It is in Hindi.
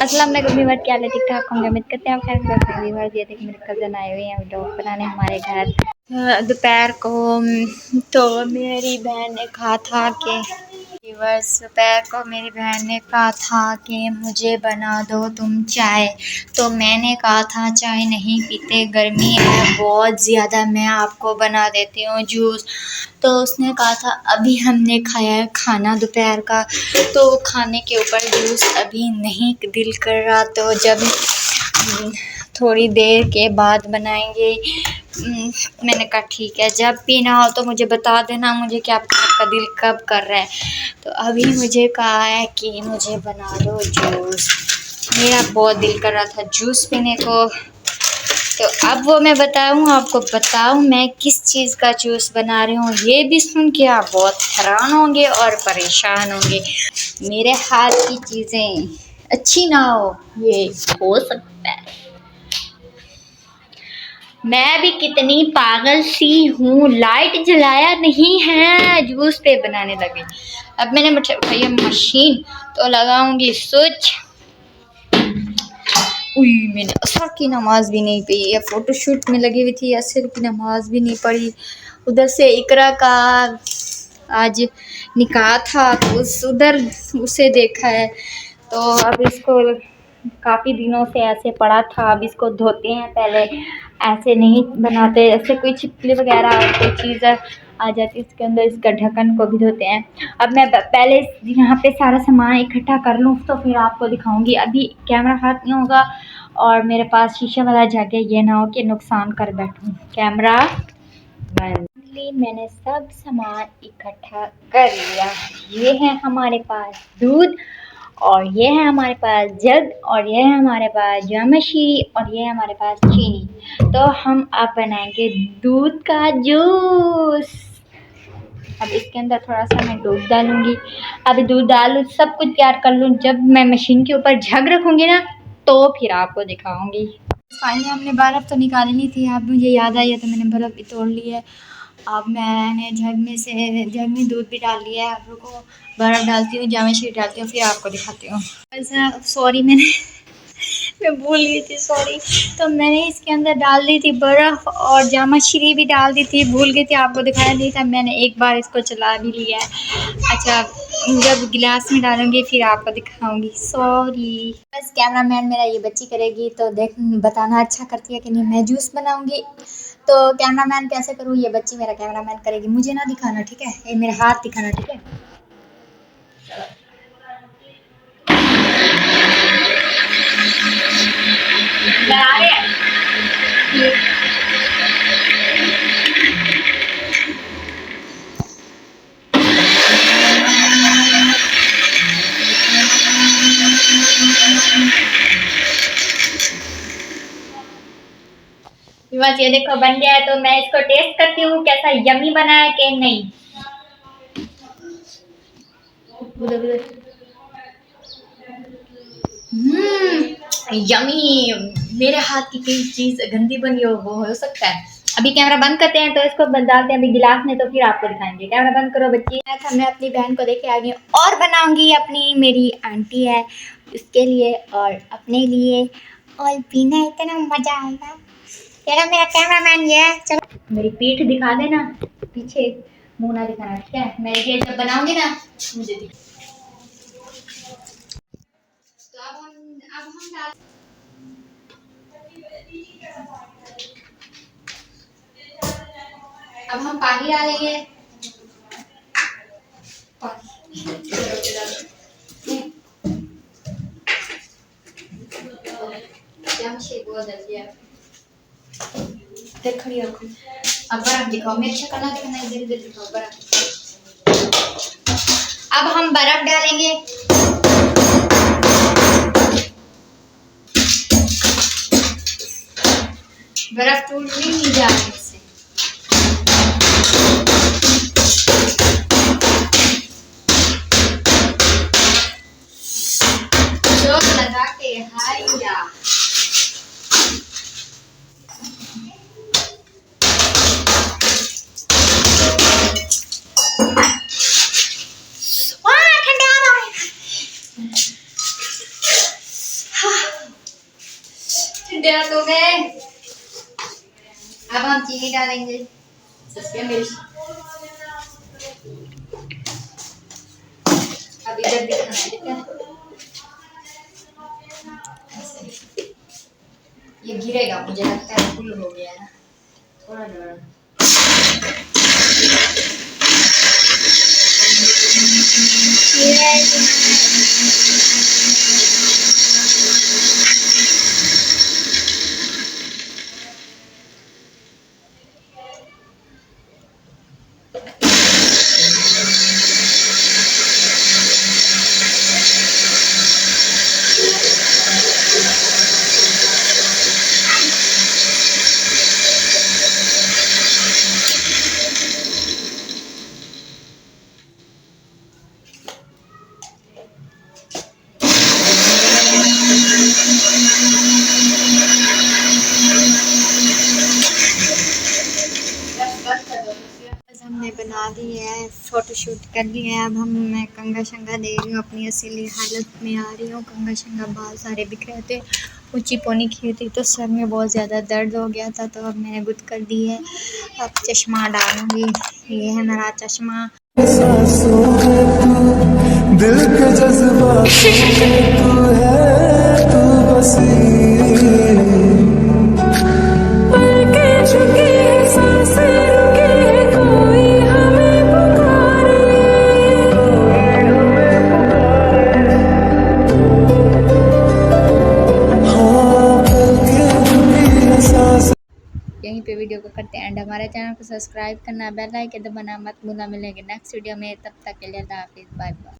अस्सलाम वालेकुम व्यूअर, क्या हाल है? ठीक ठाक होंगे, उम्मीद करते हैं आप खैर से होंगे। व्यूअर, ये देखिए मेरे कज़न आए हुए हैं व्लॉग बनाने हमारे घर दोपहर को। तो मेरी बहन ने कहा था कि व्यूअर्स, दोपहर को मेरी बहन ने कहा था कि मुझे बना दो तुम चाय। तो मैंने कहा था चाय नहीं पीते, गर्मी है बहुत ज़्यादा, मैं आपको बना देती हूँ जूस। तो उसने कहा था अभी हमने खाया है खाना दोपहर का, तो खाने के ऊपर जूस अभी नहीं दिल कर रहा, तो जब थोड़ी देर के बाद बनाएंगे। मैंने कहा ठीक है, जब पीना हो तो मुझे बता देना, मुझे क्या पता आपका दिल कब कर रहा है। तो अभी मुझे कहा है कि मुझे बना दो जूस, मेरा बहुत दिल कर रहा था जूस पीने को। तो अब वो मैं बताऊँ आपको, बताऊँ मैं किस चीज़ का जूस बना रही हूँ, ये भी सुन के आप बहुत हैरान होंगे और परेशान होंगे। मेरे हाथ की चीज़ें अच्छी ना हो, ये हो सकता है। मैं भी कितनी पागल सी हूँ, लाइट जलाया नहीं है, जूस पे बनाने लगी। अब मैंने उठाई है मशीन, तो लगाऊंगी स्विच। मैंने असर की नमाज भी नहीं पढ़ी, या फोटोशूट में लगी हुई थी, असर की नमाज भी नहीं पढ़ी। उधर से इकरा का आज निकाह था, तो उधर उसे देखा है। तो अब इसको काफ़ी दिनों से ऐसे पड़ा था, अब इसको धोते हैं पहले, ऐसे नहीं बनाते, ऐसे कोई छिपकली वगैरह कोई चीज़ आ जाती है इसके अंदर, इसका ढक्कन को भी धोते हैं। अब मैं पहले यहाँ पे सारा सामान इकट्ठा कर लूँ तो फिर आपको दिखाऊंगी। अभी कैमरा हाथ नहीं होगा और मेरे पास शीशे वाला जग है, ये ना हो कि नुकसान कर बैठूँ। कैमरा बंद। मैंने सब सामान इकट्ठा कर लिया। ये है हमारे पास दूध, और ये है हमारे पास जग, और ये है हमारे पास जामशी, और ये है हमारे पास चीनी। तो हम अब बनाएंगे दूध का जूस। अब इसके अंदर थोड़ा सा मैं दूध डालूंगी। अब दूध डालूँ, सब कुछ तैयार कर लूँ, जब मैं मशीन के ऊपर जग रखूँगी ना तो फिर आपको दिखाऊंगी। फाइनली हमने बर्फ़ तो निकाली नहीं थी, अब मुझे याद आई है तो मैंने बर्फ़ भी तोड़ ली है। अब मैंने जग में दूध भी डाल लिया है। अब रुको, बर्फ़ डालती हूँ, जामश्री डालती हूँ, फिर आपको दिखाती हूँ। ऐसा सॉरी, मैं भूल गई थी, सॉरी। तो मैंने इसके अंदर डाल दी थी बर्फ़, और जामश्री भी डाल दी थी, भूल गई थी, आपको दिखाया नहीं था। मैंने एक बार इसको चला भी लिया है। अच्छा, जब गिलास में डालूंगी फिर आपको दिखाऊंगी, सॉरी। बस कैमरामैन मेरा ये बच्ची करेगी, तो देख बताना अच्छा करती है कि नहीं। मैं जूस बनाऊंगी तो कैमरामैन कैसे करूँ, ये बच्ची मेरा कैमरामैन करेगी, मुझे ना दिखाना, ठीक है? ये मेरे हाथ दिखाना, ठीक है? बस ये देखो बन गया है, तो मैं इसको टेस्ट करती हूँ कैसा यमी बना है कि नहीं। यमी। मेरे हाथ की कोई चीज गंदी बनी हो सकता है। अभी कैमरा बंद करते हैं, तो इसको डालते हैं अभी गिलास में, तो फिर आपको दिखाएंगे। कैमरा बंद करो बच्ची। मैं अपनी बहन को देखे आ गई हूँ और बनाऊंगी अपनी, मेरी आंटी है उसके लिए और अपने लिए, और पीना इतना मजा आएगा। तेरा मेरा कैमरामैन ये है। चलो मेरी पीठ दिखा देना, पीछे मुंह ना दिखाना, ठीक है? मैं ये जब बनाऊंगी ना मुझे दिखा। तो अब हम पानी डालेंगे। खड़ी रखो। अब बर्फ दिखाओ, मेरे शक्ल ना दिखाना, इधर इधर दिखाओ बर्फ। अब हम बर्फ डालेंगे। बर्फ टूटनी नहीं जा रही इससे। जोर लगा के हाइया। तैयार हो गए। अब हम चीनी डालेंगे। अब इधर दिखाना है, ठीक है? ऐसे। ये गिरेगा, मुझे लगता है फुल हो गया है थोड़ा थोड़ा। हमने बना दी है, फोटोशूट कर लिया है। अब मैं कंघा शंघा दे रही हूँ, अपनी असली हालत में आ रही हूँ। कंघा शंघा बाल सारे बिखरे थे, ऊँची पौनी की थी तो सर में बहुत ज़्यादा दर्द हो गया था, तो अब मैंने गुद कर दी है। अब चश्मा डालूंगी, ये है मेरा चश्मा। दिल के जज्बात तू है, तू बसी यहीं पे वीडियो को करते हैं एंड। हमारे चैनल को सब्सक्राइब करना, बेल आइकन दबाना मत भूलना। मिलेंगे नेक्स्ट वीडियो में, तब तक के लिए अल्लाह हाफिज़, बाय बाय।